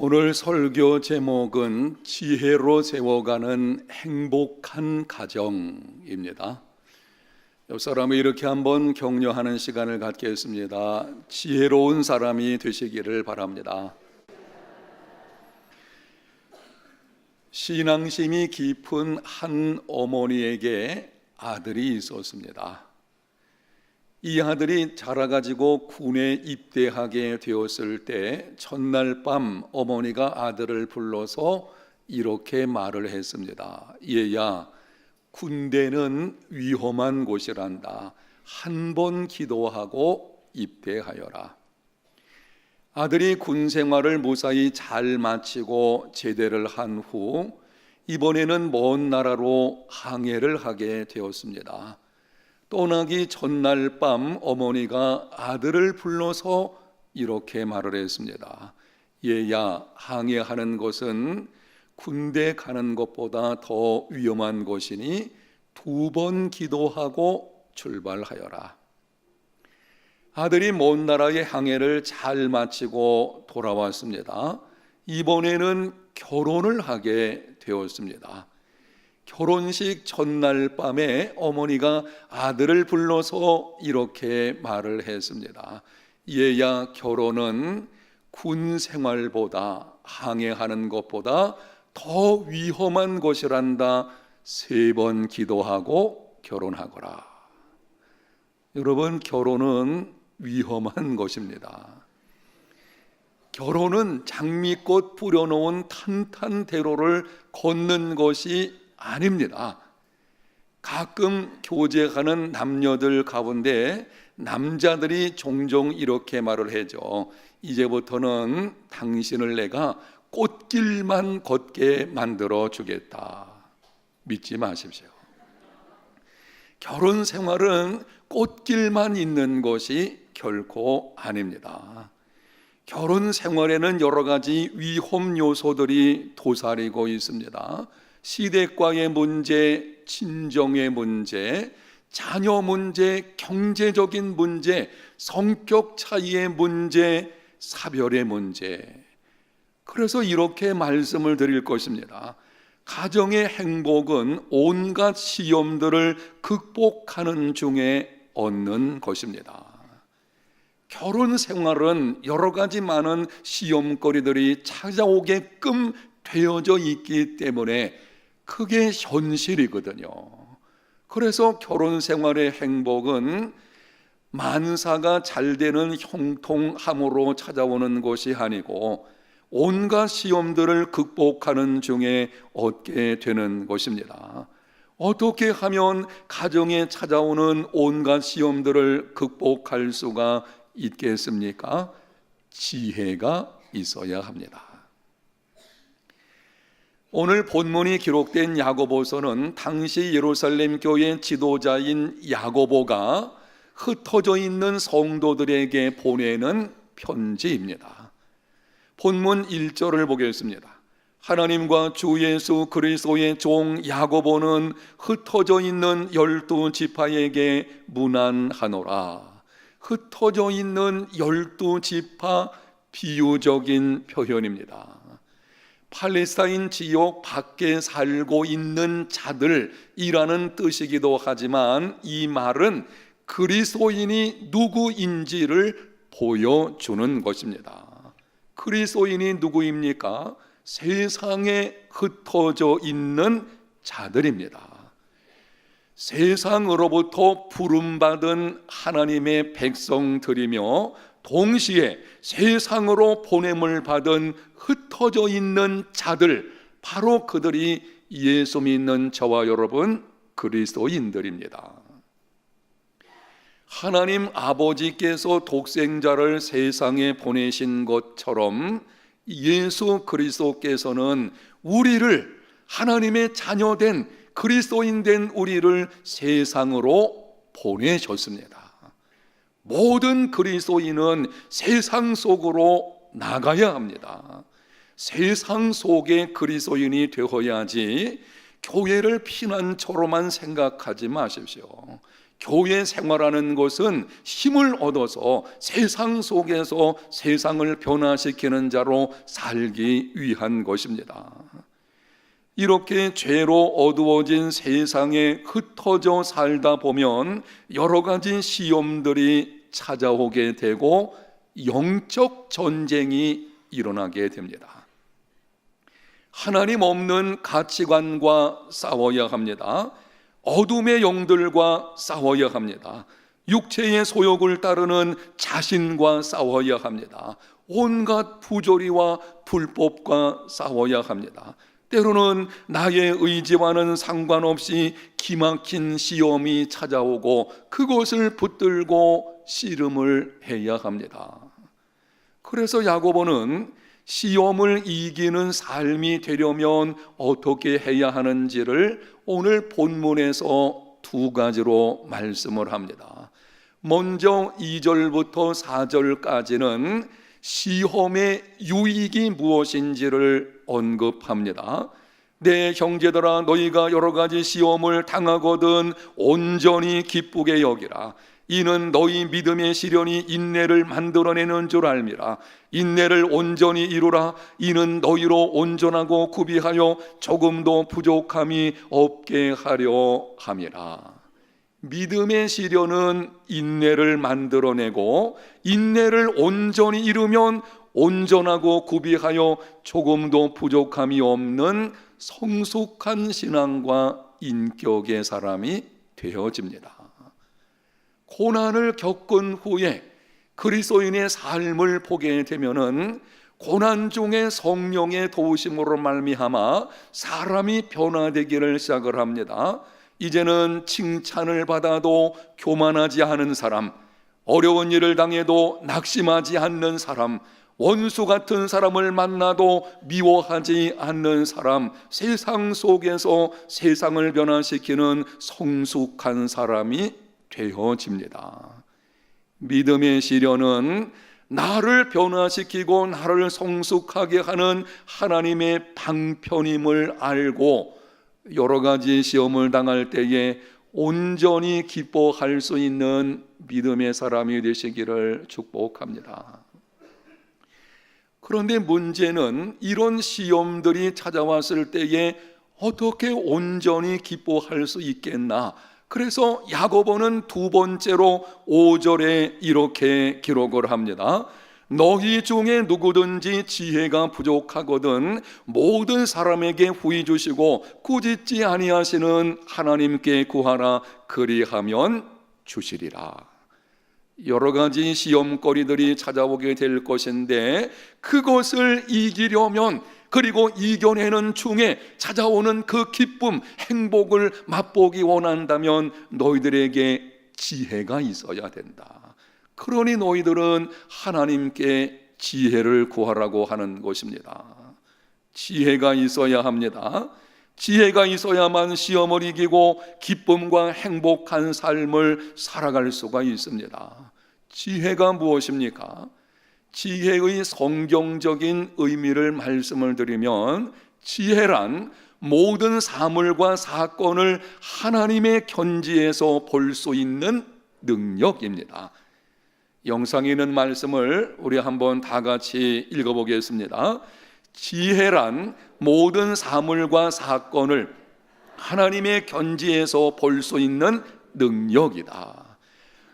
오늘 설교 제목은 지혜로 세워가는 행복한 가정입니다. 옆 사람을 이렇게 한번 격려하는 시간을 갖겠습니다. 지혜로운 사람이 되시기를 바랍니다. 신앙심이 깊은 한 어머니에게 아들이 있었습니다. 이 아들이 자라가지고 군에 입대하게 되었을 때 첫날 밤 어머니가 아들을 불러서 이렇게 말을 했습니다. 얘야, 군대는 위험한 곳이란다. 한 번 기도하고 입대하여라. 아들이 군 생활을 무사히 잘 마치고 제대를 한 후 이번에는 먼 나라로 항해를 하게 되었습니다. 떠나기 전날 밤 어머니가 아들을 불러서 이렇게 말을 했습니다. 얘야, 항해하는 것은 군대 가는 것보다 더 위험한 것이니 2번 기도하고 출발하여라. 아들이 먼 나라의 항해를 잘 마치고 돌아왔습니다. 이번에는 결혼을 하게 되었습니다. 결혼식 전날 밤에 어머니가 아들을 불러서 이렇게 말을 했습니다. 얘야, 결혼은 군 생활보다 항해하는 것보다 더 위험한 것이란다. 3번 기도하고 결혼하거라. 여러분, 결혼은 위험한 것입니다. 결혼은 장미꽃 뿌려놓은 탄탄대로를 걷는 것이 아닙니다. 가끔 교제하는 남녀들 가운데 남자들이 종종 이렇게 말을 하죠. 이제부터는 당신을 내가 꽃길만 걷게 만들어 주겠다. 믿지 마십시오. 결혼 생활은 꽃길만 있는 것이 결코 아닙니다. 결혼 생활에는 여러 가지 위험 요소들이 도사리고 있습니다. 시댁과의 문제, 친정의 문제, 자녀 문제, 경제적인 문제, 성격 차이의 문제, 사별의 문제. 그래서 이렇게 말씀을 드릴 것입니다. 가정의 행복은 온갖 시험들을 극복하는 중에 얻는 것입니다. 결혼 생활은 여러 가지 많은 시험거리들이 찾아오게끔 되어져 있기 때문에 그게 현실이거든요. 그래서 결혼 생활의 행복은 만사가 잘 되는 형통함으로 찾아오는 것이 아니고 온갖 시험들을 극복하는 중에 얻게 되는 것입니다. 어떻게 하면 가정에 찾아오는 온갖 시험들을 극복할 수가 있겠습니까? 지혜가 있어야 합니다. 오늘 본문이 기록된 야고보서는 당시 예루살렘 교회 지도자인 야고보가 흩어져 있는 성도들에게 보내는 편지입니다. 본문 1절을 보겠습니다. 하나님과 주 예수 그리스도의 종 야고보는 흩어져 있는 12지파에게 문안하노라. 흩어져 있는 12지파, 비유적인 표현입니다. 팔레스타인 지역 밖에 살고 있는 자들이라는 뜻이기도 하지만 이 말은 그리스도인이 누구인지를 보여주는 것입니다. 그리스도인이 누구입니까? 세상에 흩어져 있는 자들입니다. 세상으로부터 부름받은 하나님의 백성들이며 동시에 세상으로 보냄을 받은 흩어져 있는 자들, 바로 그들이 예수 믿는 저와 여러분 그리스도인들입니다. 하나님 아버지께서 독생자를 세상에 보내신 것처럼 예수 그리스도께서는 우리를, 하나님의 자녀된 그리스도인 우리를 세상으로 보내셨습니다. 모든 그리스도인은 세상 속으로 나가야 합니다. 세상 속의 그리스도인이 되어야지 교회를 피난처로만 생각하지 마십시오. 교회 생활하는 것은 힘을 얻어서 세상 속에서 세상을 변화시키는 자로 살기 위한 것입니다. 이렇게 죄로 어두워진 세상에 흩어져 살다 보면 여러 가지 시험들이 찾아오게 되고 영적 전쟁이 일어나게 됩니다. 하나님 없는 가치관과 싸워야 합니다. 어둠의 영들과 싸워야 합니다. 육체의 소욕을 따르는 자신과 싸워야 합니다. 온갖 부조리와 불법과 싸워야 합니다. 때로는 나의 의지와는 상관없이 기막힌 시험이 찾아오고 그것을 붙들고 씨름을 해야 합니다. 그래서 야고보는 시험을 이기는 삶이 되려면 어떻게 해야 하는지를 오늘 본문에서 두 가지로 말씀을 합니다. 먼저 2절부터 4절까지는 시험의 유익이 무엇인지를 언급합니다. 내 형제들아, 너희가 여러 가지 시험을 당하거든 온전히 기쁘게 여기라. 이는 너희 믿음의 시련이 인내를 만들어내는 줄 알미라. 인내를 온전히 이루라. 이는 너희로 온전하고 구비하여 조금도 부족함이 없게 하려 함이라. 믿음의 시련은 인내를 만들어내고 인내를 온전히 이루면 온전하고 구비하여 조금도 부족함이 없는 성숙한 신앙과 인격의 사람이 되어집니다. 고난을 겪은 후에 그리스도인의 삶을 보게 되면은 고난 중에 성령의 도우심으로 말미암아 사람이 변화되기를 시작을 합니다. 이제는 칭찬을 받아도 교만하지 않은 사람, 어려운 일을 당해도 낙심하지 않는 사람, 원수 같은 사람을 만나도 미워하지 않는 사람, 세상 속에서 세상을 변화시키는 성숙한 사람이 되어집니다. 믿음의 시련은 나를 변화시키고 나를 성숙하게 하는 하나님의 방편임을 알고 여러 가지 시험을 당할 때에 온전히 기뻐할 수 있는 믿음의 사람이 되시기를 축복합니다. 그런데 문제는 이런 시험들이 찾아왔을 때에 어떻게 온전히 기뻐할 수 있겠나? 그래서 야고보는 두 번째로 5절에 이렇게 기록을 합니다. 너희 중에 누구든지 지혜가 부족하거든 모든 사람에게 후히 주시고 꾸짖지 아니하시는 하나님께 구하라. 그리하면 주시리라. 여러 가지 시험거리들이 찾아오게 될 것인데 그것을 이기려면, 그리고 이겨내는 중에 찾아오는 그 기쁨, 행복을 맛보기 원한다면 너희들에게 지혜가 있어야 된다. 그러니 너희들은 하나님께 지혜를 구하라고 하는 것입니다. 지혜가 있어야 합니다. 지혜가 있어야만 시험을 이기고 기쁨과 행복한 삶을 살아갈 수가 있습니다. 지혜가 무엇입니까? 지혜의 성경적인 의미를 말씀을 드리면, 지혜란 모든 사물과 사건을 하나님의 견지에서 볼 수 있는 능력입니다. 영상에 있는 말씀을 우리 한번 다 같이 읽어보겠습니다. 지혜란 모든 사물과 사건을 하나님의 견지에서 볼 수 있는 능력이다.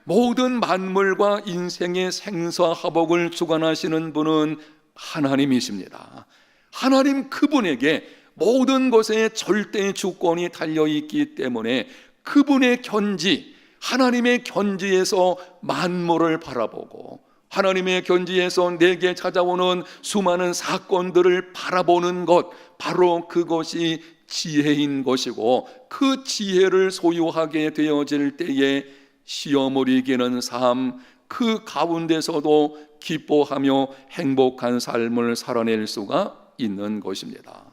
모든 만물과 인생의 생사화복을 주관하시는 분은 하나님이십니다. 하나님 그분에게 모든 것에 절대 주권이 달려있기 때문에 그분의 견지, 하나님의 견지에서 만물을 바라보고 하나님의 견지에서 내게 찾아오는 수많은 사건들을 바라보는 것, 바로 그것이 지혜인 것이고, 그 지혜를 소유하게 되어질 때에 시험을 이기는 삶, 그 가운데서도 기뻐하며 행복한 삶을 살아낼 수가 있는 것입니다.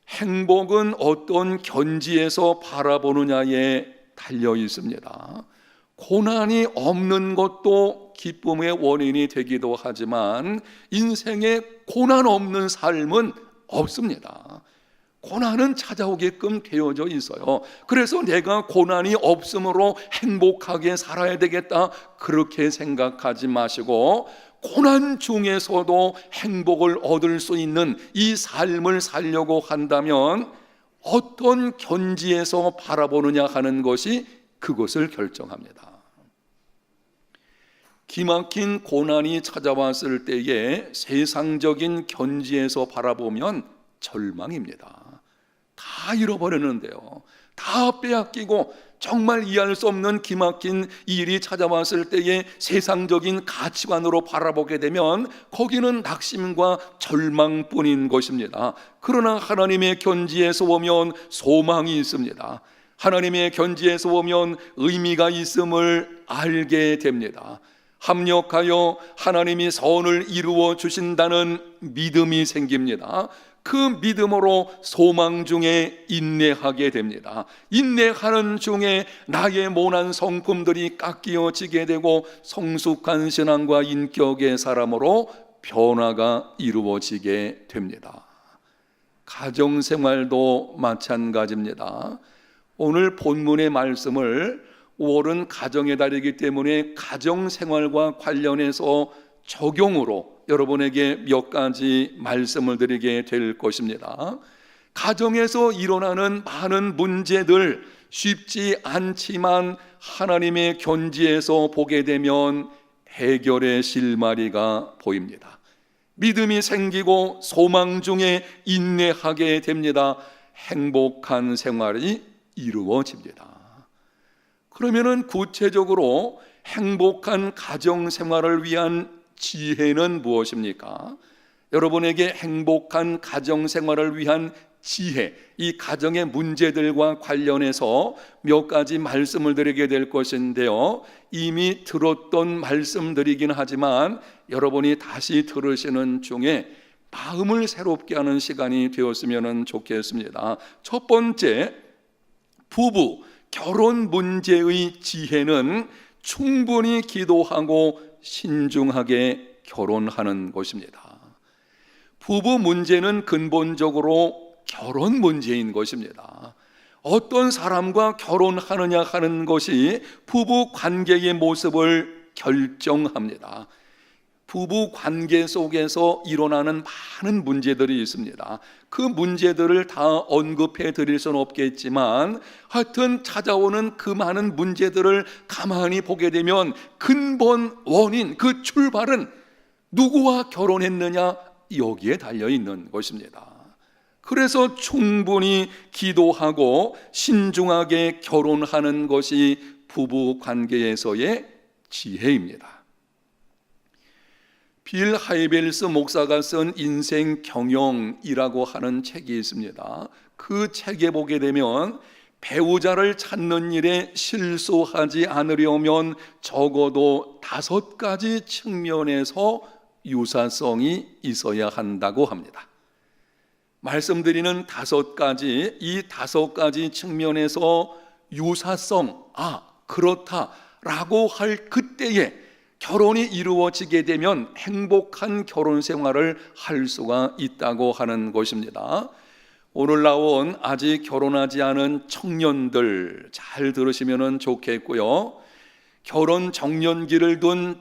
행복은 어떤 견지에서 바라보느냐에 달려 있습니다. 고난이 없는 것도 기쁨의 원인이 되기도 하지만 인생에 고난 없는 삶은 없습니다. 고난은 찾아오게끔 되어져 있어요. 그래서 내가 고난이 없으므로 행복하게 살아야 되겠다, 그렇게 생각하지 마시고 고난 중에서도 행복을 얻을 수 있는 이 삶을 살려고 한다면 어떤 견지에서 바라보느냐 하는 것이 그것을 결정합니다. 기막힌 고난이 찾아왔을 때에 세상적인 견지에서 바라보면 절망입니다. 다 잃어버렸는데요, 다 빼앗기고 정말 이해할 수 없는 기막힌 일이 찾아왔을 때에 세상적인 가치관으로 바라보게 되면 거기는 낙심과 절망뿐인 것입니다. 그러나 하나님의 견지에서 보면 소망이 있습니다. 하나님의 견지에서 보면 의미가 있음을 알게 됩니다. 합력하여 하나님이 선을 이루어 주신다는 믿음이 생깁니다. 그 믿음으로 소망 중에 인내하게 됩니다. 인내하는 중에 나의 모난 성품들이 깎여지게 되고 성숙한 신앙과 인격의 사람으로 변화가 이루어지게 됩니다. 가정생활도 마찬가지입니다. 오늘 본문의 말씀을 5월은 가정의 달이기 때문에 가정생활과 관련해서 적용으로 여러분에게 몇 가지 말씀을 드리게 될 것입니다. 가정에서 일어나는 많은 문제들 쉽지 않지만 하나님의 견지에서 보게 되면 해결의 실마리가 보입니다. 믿음이 생기고 소망 중에 인내하게 됩니다. 행복한 생활이 이루어집니다. 그러면은 구체적으로 행복한 가정 생활을 위한 지혜는 무엇입니까? 여러분에게 행복한 가정 생활을 위한 지혜, 이 가정의 문제들과 관련해서 몇 가지 말씀을 드리게 될 것인데요, 이미 들었던 말씀들이긴 하지만 여러분이 다시 들으시는 중에 마음을 새롭게 하는 시간이 되었으면 좋겠습니다. 첫 번째, 부부 결혼 문제의 지혜는 충분히 기도하고 신중하게 결혼하는 것입니다. 부부 문제는 근본적으로 결혼 문제인 것입니다. 어떤 사람과 결혼하느냐 하는 것이 부부 관계의 모습을 결정합니다. 부부 관계 속에서 일어나는 많은 문제들이 있습니다. 그 문제들을 다 언급해 드릴 수는 없겠지만 하여튼 찾아오는 그 많은 문제들을 가만히 보게 되면 근본 원인, 그 출발은 누구와 결혼했느냐, 여기에 달려 있는 것입니다. 그래서 충분히 기도하고 신중하게 결혼하는 것이 부부 관계에서의 지혜입니다. 빌 하이벨스 목사가 쓴 인생 경영이라고 하는 책이 있습니다. 그 책에 보게 되면 배우자를 찾는 일에 실수하지 않으려면 적어도 5가지 측면에서 유사성이 있어야 한다고 합니다. 말씀드리는 5가지, 이 5가지 측면에서 유사성, 그렇다라고 할 그때에 결혼이 이루어지게 되면 행복한 결혼 생활을 할 수가 있다고 하는 것입니다. 오늘 나온 아직 결혼하지 않은 청년들 잘 들으시면 좋겠고요, 결혼 정년기를 둔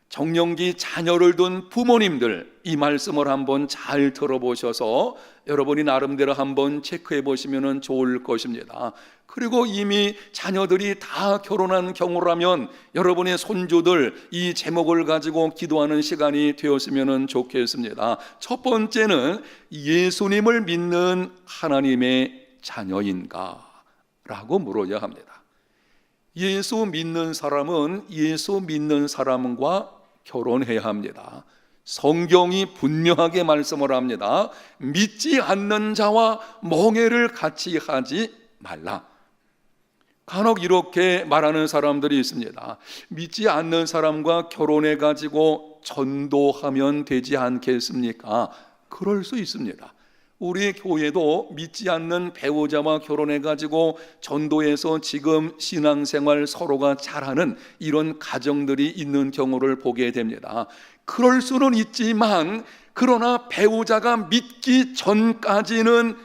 정년기 자녀를 둔 부모님들, 이 말씀을 한번 잘 들어보셔서 여러분이 나름대로 한번 체크해 보시면 좋을 것입니다. 그리고 이미 자녀들이 다 결혼한 경우라면 여러분의 손주들 이 제목을 가지고 기도하는 시간이 되었으면 좋겠습니다. 첫 번째는 예수님을 믿는 하나님의 자녀인가? 라고 물어야 합니다. 예수 믿는 사람은 예수 믿는 사람과 결혼해야 합니다. 성경이 분명하게 말씀을 합니다. 믿지 않는 자와 멍해를 같이 하지 말라. 간혹 이렇게 말하는 사람들이 있습니다. 믿지 않는 사람과 결혼해 가지고 전도하면 되지 않겠습니까? 그럴 수 있습니다. 우리 교회도 믿지 않는 배우자와 결혼해 가지고 전도해서 지금 신앙생활 서로가 잘하는 이런 가정들이 있는 경우를 보게 됩니다. 그럴 수는 있지만 그러나 배우자가 믿기 전까지는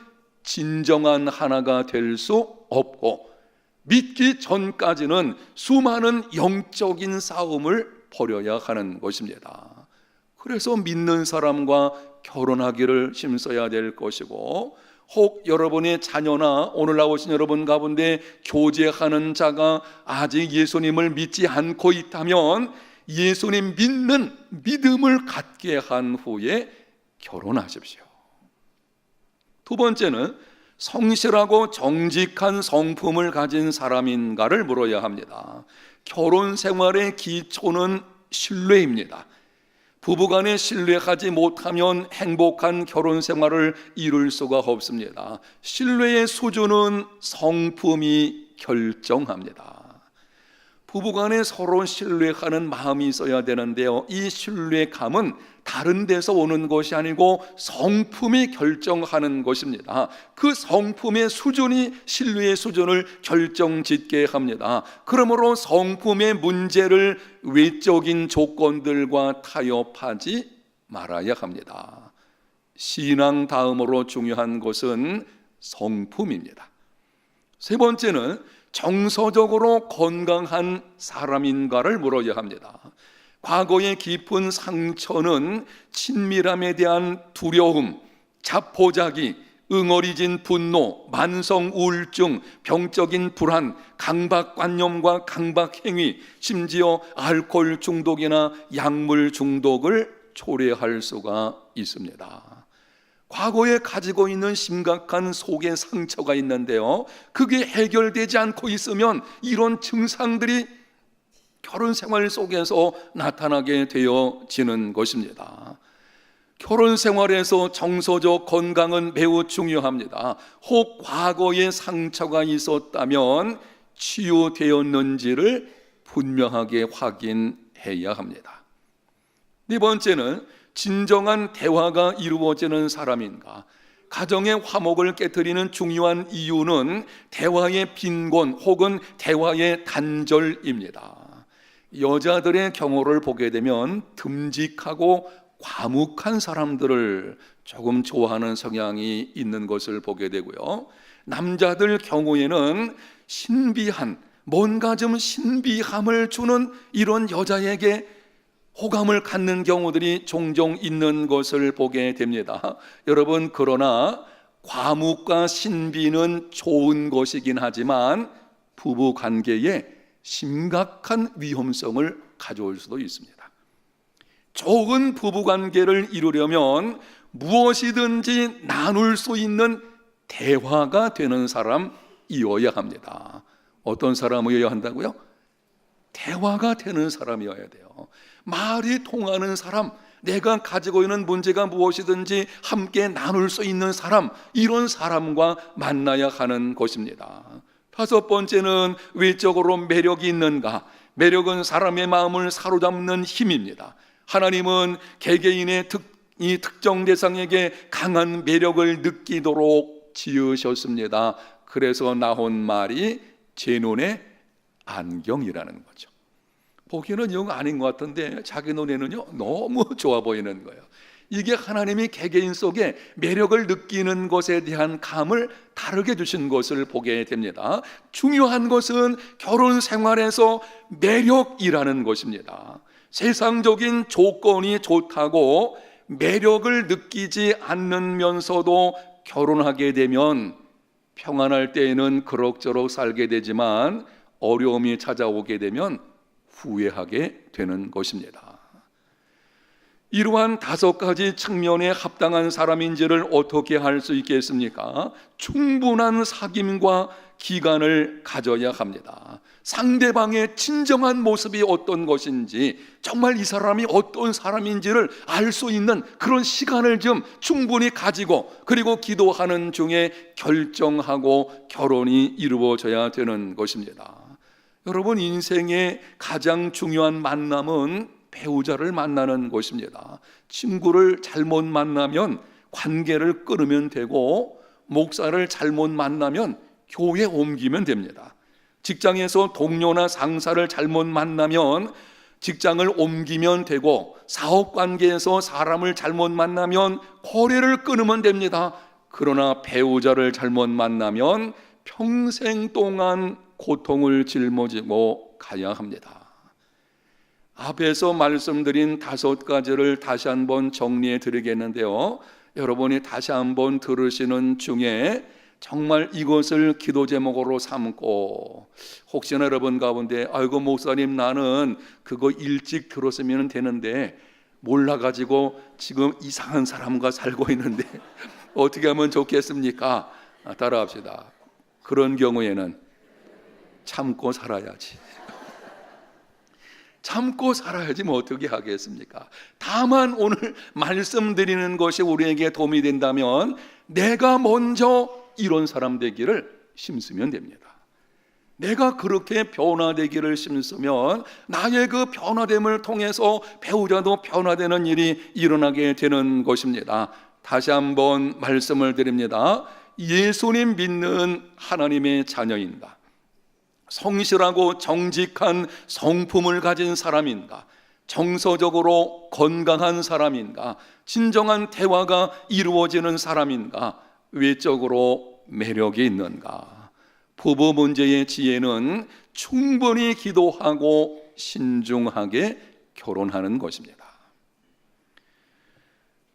진정한 하나가 될 수 없고, 믿기 전까지는 수많은 영적인 싸움을 벌여야 하는 것입니다. 그래서 믿는 사람과 결혼하기를 힘써야 될 것이고, 혹 여러분의 자녀나 오늘 나오신 여러분 가운데 교제하는 자가 아직 예수님을 믿지 않고 있다면 예수님 믿는 믿음을 갖게 한 후에 결혼하십시오. 두 번째는 성실하고 정직한 성품을 가진 사람인가를 물어야 합니다. 결혼 생활의 기초는 신뢰입니다. 부부간에 신뢰하지 못하면 행복한 결혼 생활을 이룰 수가 없습니다. 신뢰의 수준은 성품이 결정합니다. 부부간에 서로 신뢰하는 마음이 있어야 되는데요, 이 신뢰감은 다른 데서 오는 것이 아니고 성품이 결정하는 것입니다. 그 성품의 수준이 신뢰의 수준을 결정짓게 합니다. 그러므로 성품의 문제를 외적인 조건들과 타협하지 말아야 합니다. 신앙 다음으로 중요한 것은 성품입니다. 세 번째는 정서적으로 건강한 사람인가를 물어야 합니다. 과거의 깊은 상처는 친밀함에 대한 두려움, 자포자기, 응어리진 분노, 만성 우울증, 병적인 불안, 강박관념과 강박행위, 심지어 알코올 중독이나 약물 중독을 초래할 수가 있습니다. 과거에 가지고 있는 심각한 속의 상처가 있는데요, 그게 해결되지 않고 있으면 이런 증상들이 결혼 생활 속에서 나타나게 되어지는 것입니다. 결혼 생활에서 정서적 건강은 매우 중요합니다. 혹 과거에 상처가 있었다면 치유되었는지를 분명하게 확인해야 합니다. 네 번째는 진정한 대화가 이루어지는 사람인가. 가정의 화목을 깨트리는 중요한 이유는 대화의 빈곤 혹은 대화의 단절입니다. 여자들의 경우를 보게 되면 듬직하고 과묵한 사람들을 조금 좋아하는 성향이 있는 것을 보게 되고요, 남자들 경우에는 신비한, 뭔가 좀 신비함을 주는 이런 여자에게 호감을 갖는 경우들이 종종 있는 것을 보게 됩니다. 여러분, 그러나 과묵과 신비는 좋은 것이긴 하지만 부부 관계에 심각한 위험성을 가져올 수도 있습니다. 좋은 부부 관계를 이루려면 무엇이든지 나눌 수 있는 대화가 되는 사람이어야 합니다. 어떤 사람이어야 한다고요? 대화가 되는 사람이어야 돼요. 말이 통하는 사람, 내가 가지고 있는 문제가 무엇이든지 함께 나눌 수 있는 사람, 이런 사람과 만나야 하는 것입니다. 다섯 번째는 외적으로 매력이 있는가? 매력은 사람의 마음을 사로잡는 힘입니다. 하나님은 개개인의 이 특정 대상에게 강한 매력을 느끼도록 지으셨습니다. 그래서 나온 말이 제 눈에 안경이라는 거죠. 보기에는 영 아닌 것 같은데 자기 눈에는요 너무 좋아 보이는 거예요. 이게 하나님이 개개인 속에 매력을 느끼는 것에 대한 감을 다르게 주신 것을 보게 됩니다. 중요한 것은 결혼 생활에서 매력이라는 것입니다. 세상적인 조건이 좋다고 매력을 느끼지 않으면서도 결혼하게 되면 평안할 때에는 그럭저럭 살게 되지만 어려움이 찾아오게 되면 후회하게 되는 것입니다. 이러한 다섯 가지 측면에 합당한 사람인지를 어떻게 할 수 있겠습니까? 충분한 사귐과 기간을 가져야 합니다. 상대방의 진정한 모습이 어떤 것인지, 정말 이 사람이 어떤 사람인지를 알 수 있는 그런 시간을 좀 충분히 가지고, 그리고 기도하는 중에 결정하고 결혼이 이루어져야 되는 것입니다. 여러분, 인생의 가장 중요한 만남은 배우자를 만나는 것입니다. 친구를 잘못 만나면 관계를 끊으면 되고, 목사를 잘못 만나면 교회 옮기면 됩니다. 직장에서 동료나 상사를 잘못 만나면 직장을 옮기면 되고, 사업 관계에서 사람을 잘못 만나면 거래를 끊으면 됩니다. 그러나 배우자를 잘못 만나면 평생 동안 고통을 짊어지고 가야 합니다. 앞에서 말씀드린 5가지를 다시 한번 정리해 드리겠는데요, 여러분이 다시 한번 들으시는 중에 정말 이것을 기도 제목으로 삼고, 혹시나 여러분 가운데 아이고 목사님 나는 그거 일찍 들었으면 되는데 몰라가지고 지금 이상한 사람과 살고 있는데 어떻게 하면 좋겠습니까? 따라합시다. 그런 경우에는 참고 살아야지. 참고 살아야지 뭐 어떻게 하겠습니까? 다만 오늘 말씀드리는 것이 우리에게 도움이 된다면 내가 먼저 이런 사람 되기를 심으면 됩니다. 내가 그렇게 변화되기를 심으면 나의 그 변화됨을 통해서 배우자도 변화되는 일이 일어나게 되는 것입니다. 다시 한번 말씀을 드립니다. 예수님 믿는 하나님의 자녀인가? 성실하고 정직한 성품을 가진 사람인가? 정서적으로 건강한 사람인가? 진정한 대화가 이루어지는 사람인가? 외적으로 매력이 있는가? 부부 문제의 지혜는 충분히 기도하고 신중하게 결혼하는 것입니다.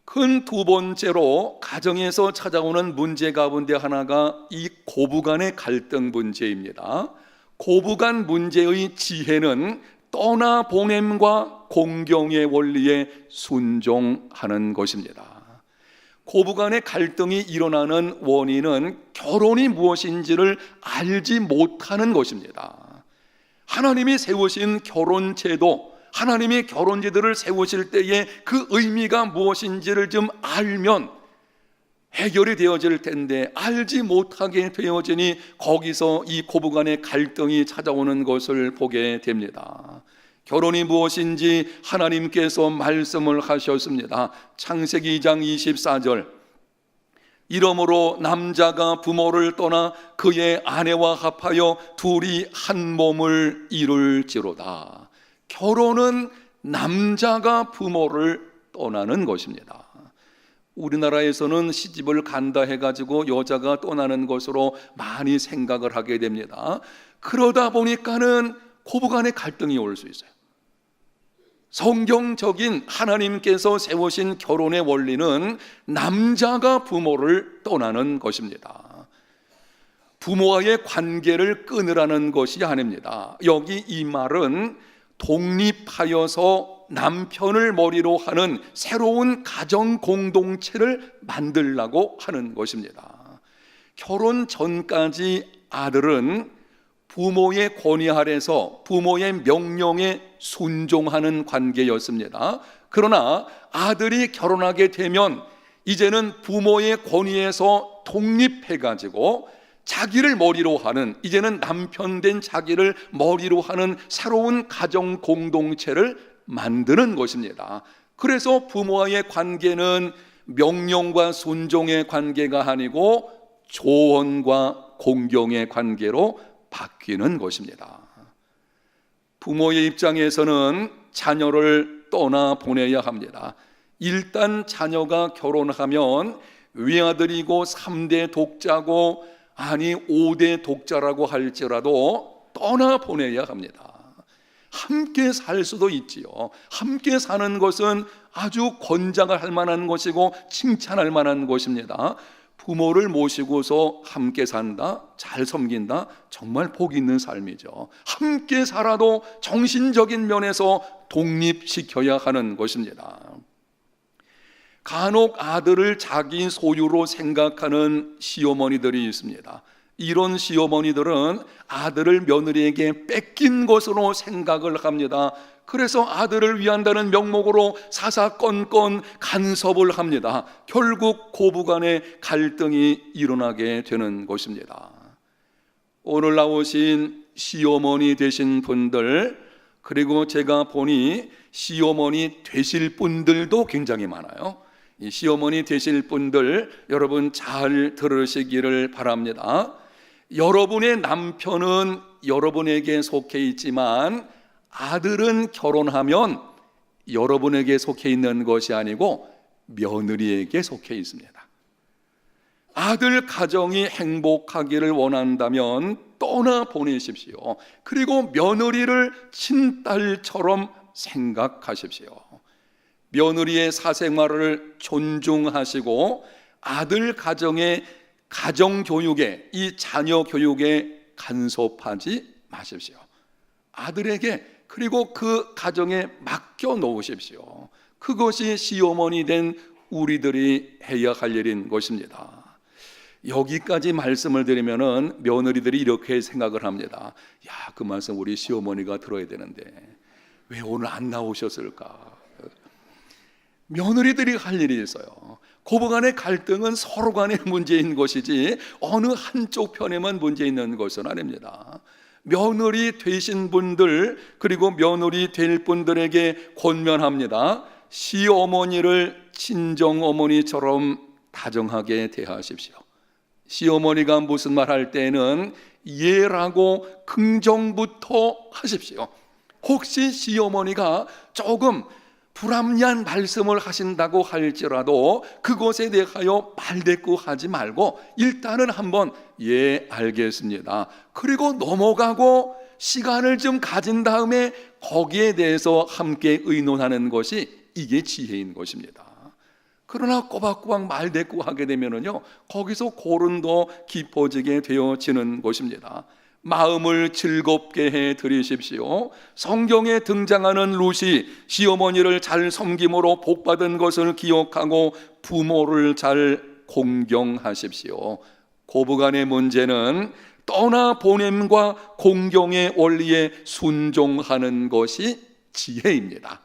큰 2번째로 가정에서 찾아오는 문제 가운데 하나가 이 고부간의 갈등 문제입니다. 고부간 문제의 지혜는 떠나보냄과 공경의 원리에 순종하는 것입니다. 고부간의 갈등이 일어나는 원인은 결혼이 무엇인지를 알지 못하는 것입니다. 하나님이 세우신 결혼제도, 하나님이 결혼제도를 세우실 때에 그 의미가 무엇인지를 좀 알면 해결이 되어질 텐데 알지 못하게 되어지니 거기서 이 고부간의 갈등이 찾아오는 것을 보게 됩니다. 결혼이 무엇인지 하나님께서 말씀을 하셨습니다. 창세기 2장 24절, 이러므로 남자가 부모를 떠나 그의 아내와 합하여 둘이 한 몸을 이룰지로다. 결혼은 남자가 부모를 떠나는 것입니다. 우리나라에서는 시집을 간다 해가지고 여자가 떠나는 것으로 많이 생각을 하게 됩니다. 그러다 보니까는 고부간의 갈등이 올 수 있어요. 성경적인 하나님께서 세우신 결혼의 원리는 남자가 부모를 떠나는 것입니다. 부모와의 관계를 끊으라는 것이 아닙니다. 여기 이 말은 독립하여서 남편을 머리로 하는 새로운 가정 공동체를 만들려고 하는 것입니다. 결혼 전까지 아들은 부모의 권위 아래서 부모의 명령에 순종하는 관계였습니다. 그러나 아들이 결혼하게 되면 이제는 부모의 권위에서 독립해가지고 자기를 머리로 하는, 이제는 남편 된 자기를 머리로 하는 새로운 가정 공동체를 만드는 것입니다. 그래서 부모와의 관계는 명령과 순종의 관계가 아니고 조언과 공경의 관계로 바뀌는 것입니다. 부모의 입장에서는 자녀를 떠나보내야 합니다. 일단 자녀가 결혼하면 외아들이고 3대 독자고 아니 5대 독자라고 할지라도 떠나보내야 합니다. 함께 살 수도 있지요. 함께 사는 것은 아주 권장을 할 만한 것이고 칭찬할 만한 것입니다. 부모를 모시고서 함께 산다, 잘 섬긴다, 정말 복 있는 삶이죠. 함께 살아도 정신적인 면에서 독립시켜야 하는 것입니다. 간혹 아들을 자기 소유로 생각하는 시어머니들이 있습니다. 이런 시어머니들은 아들을 며느리에게 뺏긴 것으로 생각을 합니다. 그래서 아들을 위한다는 명목으로 사사건건 간섭을 합니다. 결국 고부간의 갈등이 일어나게 되는 것입니다. 오늘 나오신 시어머니 되신 분들, 그리고 제가 보니 시어머니 되실 분들도 굉장히 많아요. 이 시어머니 되실 분들 여러분 잘 들으시기를 바랍니다. 여러분의 남편은 여러분에게 속해 있지만 아들은 결혼하면 여러분에게 속해 있는 것이 아니고 며느리에게 속해 있습니다. 아들 가정이 행복하기를 원한다면 떠나 보내십시오. 그리고 며느리를 친딸처럼 생각하십시오. 며느리의 사생활을 존중하시고 아들 가정의 가정교육에, 이 자녀 교육에 간섭하지 마십시오. 아들에게, 그리고 그 가정에 맡겨 놓으십시오. 그것이 시어머니 된 우리들이 해야 할 일인 것입니다. 여기까지 말씀을 드리면은 며느리들이 이렇게 생각을 합니다. 야, 그 말씀 우리 시어머니가 들어야 되는데 왜 오늘 안 나오셨을까? 며느리들이 할 일이 있어요. 고부간의 갈등은 서로 간의 문제인 것이지 어느 한쪽 편에만 문제 있는 것은 아닙니다. 며느리 되신 분들, 그리고 며느리 될 분들에게 권면합니다. 시어머니를 친정어머니처럼 다정하게 대하십시오. 시어머니가 무슨 말 할 때는 예라고 긍정부터 하십시오. 혹시 시어머니가 조금 불합리한 말씀을 하신다고 할지라도 그것에 대하여 말대꾸하지 말고 일단은 한번 예, 알겠습니다, 그리고 넘어가고 시간을 좀 가진 다음에 거기에 대해서 함께 의논하는 것이, 이게 지혜인 것입니다. 그러나 꼬박꼬박 말대꾸하게 되면은요, 거기서 골은 더 깊어지게 되어지는 것입니다. 마음을 즐겁게 해 드리십시오. 성경에 등장하는 룻이 시어머니를 잘 섬김으로 복받은 것을 기억하고 부모를 잘 공경하십시오. 고부간의 문제는 떠나 보냄과 공경의 원리에 순종하는 것이 지혜입니다.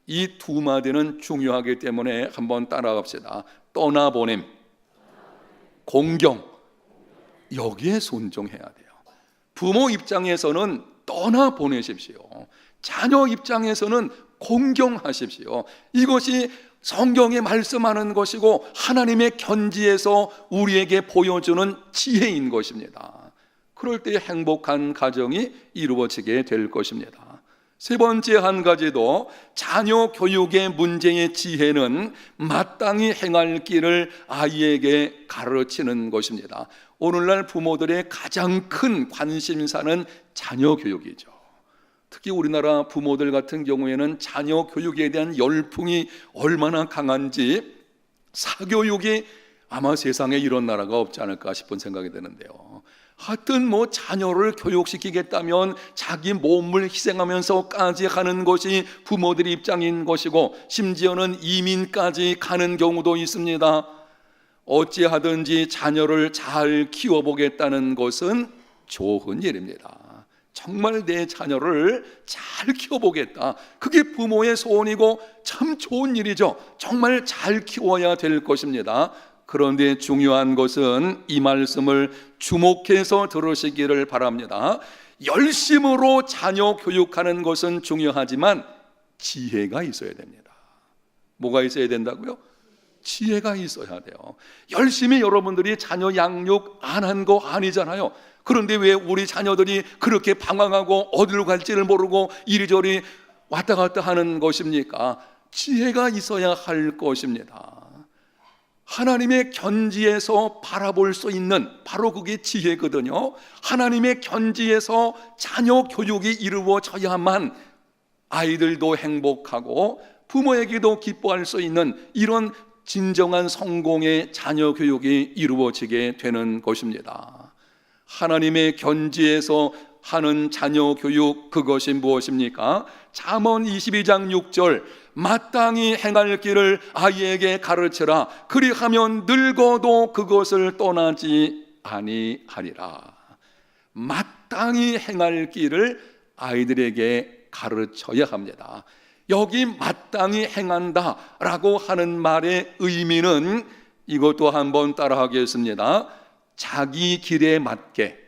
이 두 마디는 중요하기 때문에 한번 따라갑시다. 떠나 보냄, 공경, 여기에 순종해야 돼요. 부모 입장에서는 떠나 보내십시오. 자녀 입장에서는 공경하십시오. 이것이 성경에 말씀하는 것이고 하나님의 견지에서 우리에게 보여주는 지혜인 것입니다. 그럴 때 행복한 가정이 이루어지게 될 것입니다. 세 번째 한 가지도, 자녀 교육의 문제의 지혜는 마땅히 행할 길을 아이에게 가르치는 것입니다. 오늘날 부모들의 가장 큰 관심사는 자녀 교육이죠. 특히 우리나라 부모들 같은 경우에는 자녀 교육에 대한 열풍이 얼마나 강한지, 사교육이 아마 세상에 이런 나라가 없지 않을까 싶은 생각이 드는데요. 하여튼 자녀를 교육시키겠다면 자기 몸을 희생하면서까지 하는 것이 부모들의 입장인 것이고, 심지어는 이민까지 가는 경우도 있습니다. 어찌하든지 자녀를 잘 키워보겠다는 것은 좋은 일입니다. 정말 내 자녀를 잘 키워보겠다, 그게 부모의 소원이고 참 좋은 일이죠. 정말 잘 키워야 될 것입니다. 그런데 중요한 것은 이 말씀을 주목해서 들으시기를 바랍니다. 열심으로 자녀 교육하는 것은 중요하지만 지혜가 있어야 됩니다. 뭐가 있어야 된다고요? 지혜가 있어야 돼요. 열심히 여러분들이 자녀 양육 안 한 거 아니잖아요. 그런데 왜 우리 자녀들이 그렇게 방황하고 어디로 갈지를 모르고 이리저리 왔다 갔다 하는 것입니까? 지혜가 있어야 할 것입니다. 하나님의 견지에서 바라볼 수 있는, 바로 그게 지혜거든요. 하나님의 견지에서 자녀 교육이 이루어져야만 아이들도 행복하고 부모에게도 기뻐할 수 있는 이런 진정한 성공의 자녀 교육이 이루어지게 되는 것입니다. 하나님의 견지에서 하는 자녀 교육, 그것이 무엇입니까? 잠언 22장 6절, 마땅히 행할 길을 아이에게 가르치라. 그리하면 늙어도 그것을 떠나지 아니하리라. 마땅히 행할 길을 아이들에게 가르쳐야 합니다. 여기 마땅히 행한다라고 하는 말의 의미는 이것도 한번 따라하겠습니다. 자기 길에 맞게.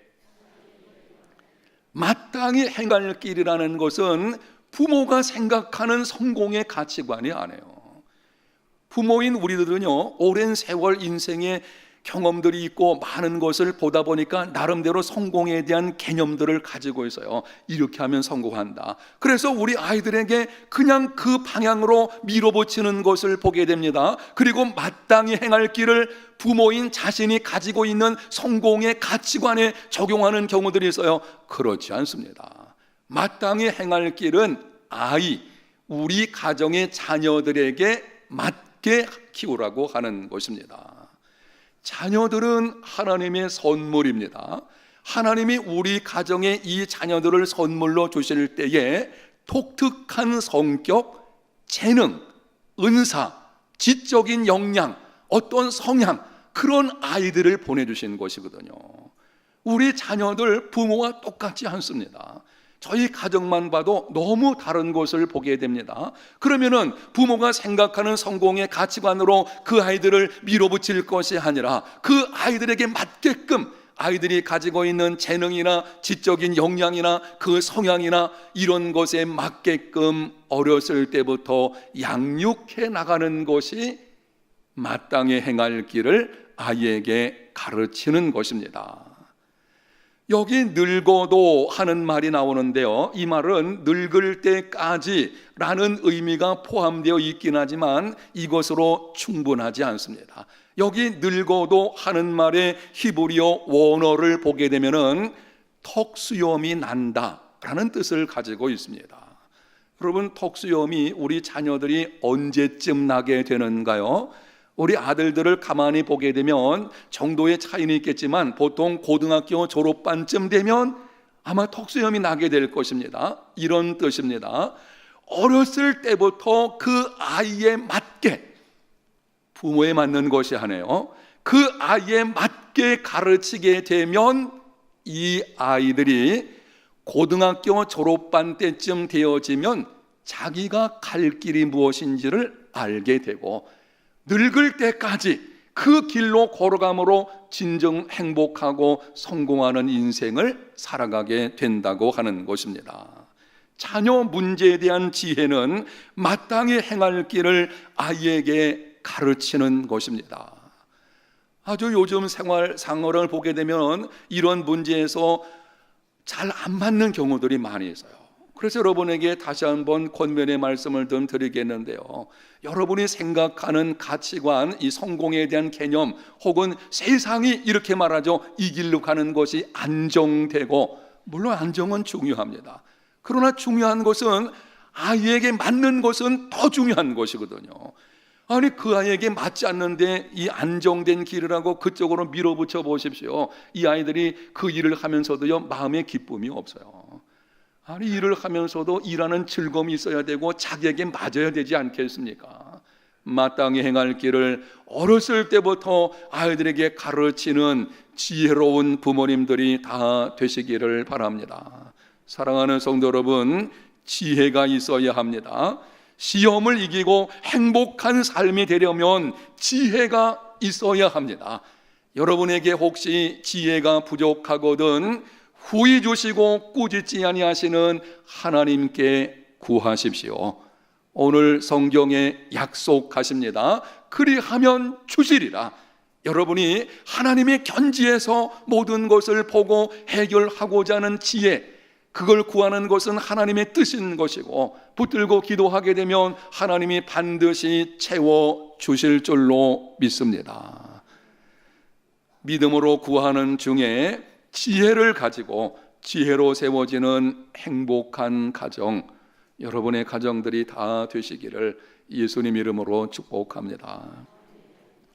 마땅히 행할 길이라는 것은 부모가 생각하는 성공의 가치관이 아니에요. 부모인 우리들은요, 오랜 세월 인생에 경험들이 있고 많은 것을 보다 보니까 나름대로 성공에 대한 개념들을 가지고 있어요. 이렇게 하면 성공한다. 그래서 우리 아이들에게 그냥 그 방향으로 밀어붙이는 것을 보게 됩니다. 그리고 마땅히 행할 길을 부모인 자신이 가지고 있는 성공의 가치관에 적용하는 경우들이 있어요. 그렇지 않습니다. 마땅히 행할 길은 우리 가정의 자녀들에게 맞게 키우라고 하는 것입니다. 자녀들은 하나님의 선물입니다. 하나님이 우리 가정에 이 자녀들을 선물로 주실 때에 독특한 성격, 재능, 은사, 지적인 역량, 어떤 성향, 그런 아이들을 보내주신 것이거든요. 우리 자녀들 부모와 똑같지 않습니다. 저희 가정만 봐도 너무 다른 것을 보게 됩니다. 그러면은 부모가 생각하는 성공의 가치관으로 그 아이들을 밀어붙일 것이 아니라 그 아이들에게 맞게끔 아이들이 가지고 있는 재능이나 지적인 역량이나 그 성향이나 이런 것에 맞게끔 어렸을 때부터 양육해 나가는 것이 마땅히 행할 길을 아이에게 가르치는 것입니다. 여기 늙어도 하는 말이 나오는데요, 이 말은 늙을 때까지 라는 의미가 포함되어 있긴 하지만 이것으로 충분하지 않습니다. 여기 늙어도 하는 말의 히브리어 원어를 보게 되면은 턱수염이 난다 라는 뜻을 가지고 있습니다. 여러분, 턱수염이 우리 자녀들이 언제쯤 나게 되는가요? 우리 아들들을 가만히 보게 되면 정도의 차이는 있겠지만 보통 고등학교 졸업반쯤 되면 아마 턱수염이 나게 될 것입니다. 이런 뜻입니다. 어렸을 때부터 그 아이에 맞게, 부모에 맞는 것이 아니에요, 그 아이에 맞게 가르치게 되면 이 아이들이 고등학교 졸업반 때쯤 되어지면 자기가 갈 길이 무엇인지를 알게 되고 늙을 때까지 그 길로 걸어감으로 진정 행복하고 성공하는 인생을 살아가게 된다고 하는 것입니다. 자녀 문제에 대한 지혜는 마땅히 행할 길을 아이에게 가르치는 것입니다. 아주 요즘 상황을 보게 되면 이런 문제에서 잘 안 맞는 경우들이 많이 있어요. 그래서 여러분에게 다시 한번 권면의 말씀을 좀 드리겠는데요, 여러분이 생각하는 가치관, 이 성공에 대한 개념, 혹은 세상이 이렇게 말하죠, 이 길로 가는 것이 안정되고, 물론 안정은 중요합니다. 그러나 중요한 것은 아이에게 맞는 것은 더 중요한 것이거든요. 아니, 그 아이에게 맞지 않는데 이 안정된 길을 하고 그쪽으로 밀어붙여 보십시오. 이 아이들이 그 일을 하면서도요, 마음에 기쁨이 없어요. 아니, 일을 하면서도 일하는 즐거움이 있어야 되고 자기에게 맞아야 되지 않겠습니까? 마땅히 행할 길을 어렸을 때부터 아이들에게 가르치는 지혜로운 부모님들이 다 되시기를 바랍니다. 사랑하는 성도 여러분, 지혜가 있어야 합니다. 시험을 이기고 행복한 삶이 되려면 지혜가 있어야 합니다. 여러분에게 혹시 지혜가 부족하거든 후히 주시고 꾸짖지 아니하시는 하나님께 구하십시오. 오늘 성경에 약속하십니다. 그리하면 주시리라. 여러분이 하나님의 견지에서 모든 것을 보고 해결하고자 하는 지혜, 그걸 구하는 것은 하나님의 뜻인 것이고 붙들고 기도하게 되면 하나님이 반드시 채워주실 줄로 믿습니다. 믿음으로 구하는 중에 지혜를 가지고 지혜로 세워지는 행복한 가정, 여러분의 가정들이 다 되시기를 예수님 이름으로 축복합니다.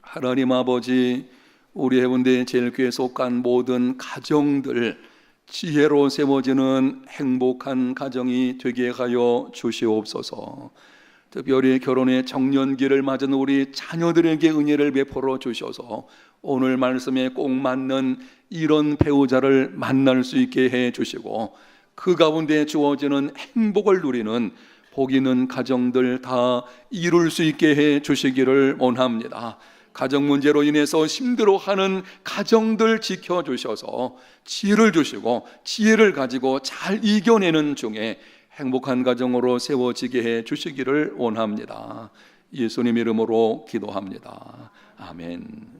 하나님 아버지, 우리 해운대 제일교회에 속한 모든 가정들 지혜로 세워지는 행복한 가정이 되게 하여 주시옵소서. 특별히 결혼의 정년기를 맞은 우리 자녀들에게 은혜를 베풀어 주셔서 오늘 말씀에 꼭 맞는 이런 배우자를 만날 수 있게 해 주시고 그 가운데 주어지는 행복을 누리는 복 있는 가정들 다 이룰 수 있게 해 주시기를 원합니다. 가정 문제로 인해서 힘들어하는 가정들 지켜주셔서 지혜를 주시고 지혜를 가지고 잘 이겨내는 중에 행복한 가정으로 세워지게 해 주시기를 원합니다. 예수님 이름으로 기도합니다. 아멘.